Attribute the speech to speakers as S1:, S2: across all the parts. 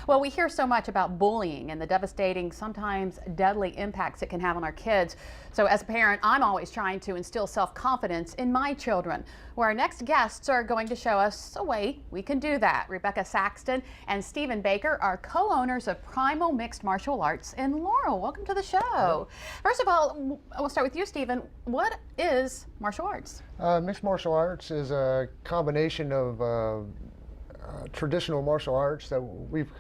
S1: Well, we hear so much about bullying and the devastating, sometimes deadly impacts it can have on our kids. So as a parent, I'm always trying to instill self-confidence in my children. Where our next guests are going to show us a way we can do that. Rebecca Saxton and Stephen Baker are co-owners of Primal Mixed Martial Arts in Laurel. Welcome to the show. First of all, we'll start with you, Stephen. What is martial arts?
S2: Mixed martial arts is a combination of traditional martial arts that we've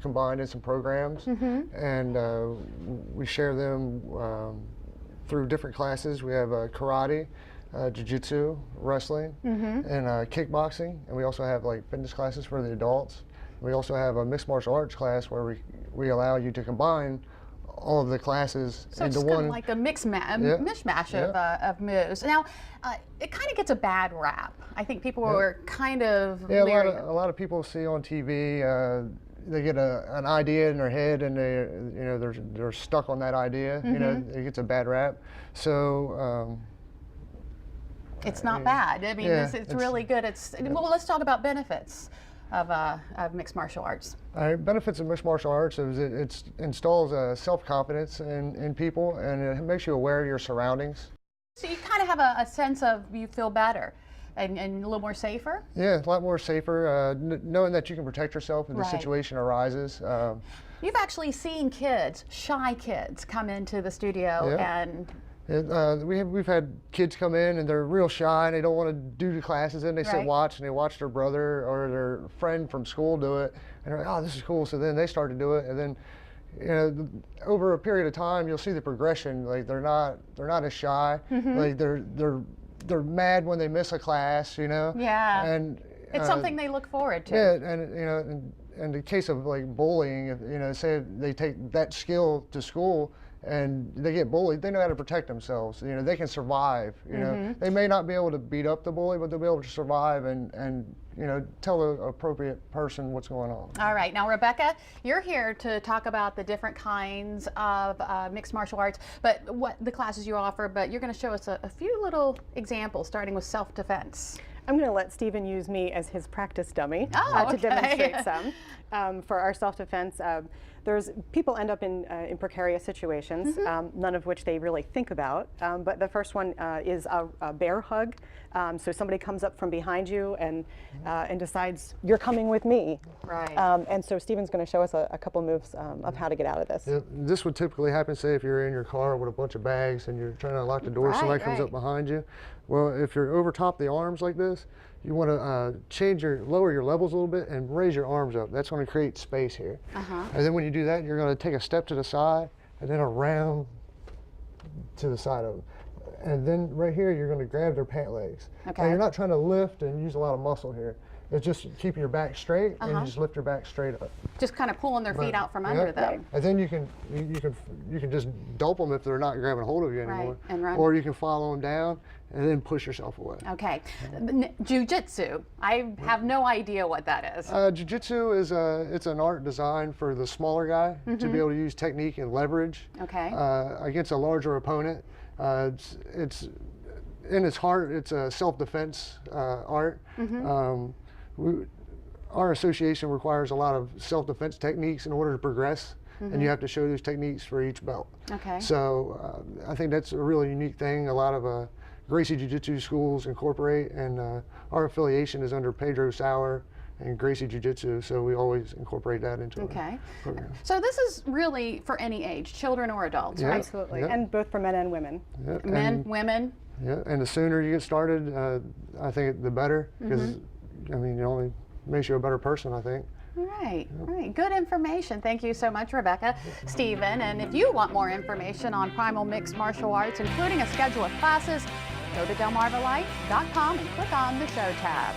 S2: combined in some programs, and we share them through different classes. We have karate, jiu-jitsu, wrestling, and kickboxing, and we also have like fitness classes for the adults. We also have a mixed martial arts class where we allow you to combine all of the classes into one.
S1: Kind of like a mishmash of moves. Now, it kind of gets a bad rap. I think people are kind of
S2: a lot of people see on TV. They get an idea in their head, and they're stuck on that idea. You know, it gets a bad rap. So.
S1: It's not bad. I mean, it's really good. Well, let's talk about benefits of mixed martial arts.
S2: Benefits of mixed martial arts is it installs self-confidence in people, and it makes you aware of your surroundings.
S1: So you kind of have a sense of you feel better and a little more safer?
S2: Yeah, a lot more safer, knowing that you can protect yourself if the situation arises.
S1: You've actually seen kids, shy kids, come into the studio and...
S2: We've had kids come in and they're real shy and they don't want to do the classes, and they sit and watch, and they watch their brother or their friend from school do it, and they're like, oh, this is cool. So then they start to do it, and then over a period of time you'll see the progression. Like they're not as shy. Like they're mad when they miss a class,
S1: Yeah.
S2: And
S1: it's something they look forward to.
S2: Yeah, and in the case of like bullying, say they take that skill to school and they get bullied, they know how to protect themselves. They can survive. They may not be able to beat up the bully, but they'll be able to survive and tell the appropriate person what's going on.
S1: All right, now Rebecca, you're here to talk about the different kinds of mixed martial arts, but what the classes you offer. But you're going to show us a few little examples, starting with self-defense.
S3: I'm going to let Stephen use me as his practice dummy to demonstrate some. For our self-defense, people end up in precarious situations, none of which they really think about. But the first one is a bear hug. So somebody comes up from behind you and decides you're coming with me.
S1: Right.
S3: And so Stephen's going to show us a couple moves of how to get out of this.
S2: Yeah, this would typically happen, say, if you're in your car with a bunch of bags and you're trying to unlock the door, somebody comes up behind you. Well, if you're over top the arms like this, you want to lower your levels a little bit and raise your arms up. That's going to create space here. And then when you do that, you're going to take a step to the side and then around to the side of them. And then right here, you're going to grab their pant legs. Now, you're not trying to lift and use a lot of muscle here. It's just keeping your back straight, and you just lift your back straight up.
S1: Just kind of pulling their feet out from under them.
S2: And then you can just dump them if they're not grabbing hold of you anymore.
S1: And run.
S2: Or you can follow them down and then push yourself away.
S1: Okay. Jiu-jitsu. I have no idea what that is.
S2: Jiu-jitsu is it's an art designed for the smaller guy to be able to use technique and leverage against a larger opponent. It's in its heart, it's a self-defense art. Our association requires a lot of self-defense techniques in order to progress, and you have to show those techniques for each belt. So I think that's a really unique thing. A lot of Gracie Jiu-Jitsu schools incorporate, and our affiliation is under Pedro Sauer and Gracie Jiu-Jitsu, so we always incorporate that into our program.
S1: So this is really for any age, children or adults, right?
S3: Absolutely, and both for men and women.
S1: Men, women.
S2: Yeah, and the sooner you get started, I think the better, because I mean, it only makes you a better person, I think.
S1: All right, all right, good information. Thank you so much, Rebecca, Stephen. And if you want more information on Primal Mixed Martial Arts, including a schedule of classes, go to delmarvalife.com and click on the Show tab.